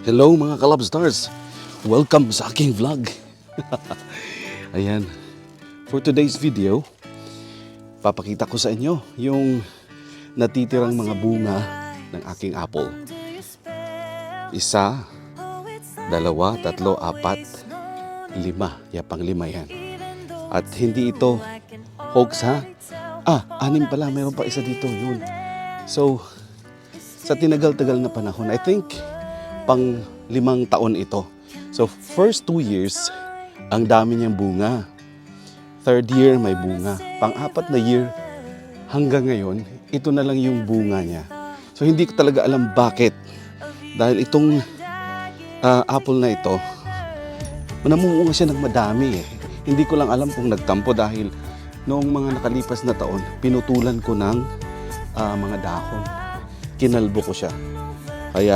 Hello mga Kalab Stars! Welcome sa aking vlog! Ayan, for today's video, papakita ko sa inyo yung natitirang mga bunga ng aking apple. Isa, dalawa, tatlo, apat, lima. Pang lima yan. At hindi ito hoax ha? Anim pala, mayroon pa isa dito, yun. So, sa tinagal-tagal na panahon, I think pang 5 taon ito. So, first 2 years, ang dami niyang bunga. Third year, may bunga. Pang-4 na year, hanggang ngayon, ito na lang yung bunga niya. So, hindi ko talaga alam bakit. Dahil itong apple na ito, namumunga siya ng madami eh. Hindi ko lang alam kung nagtampo dahil noong mga nakalipas na taon, pinutulan ko ng mga dahon. Kinalbo ko siya.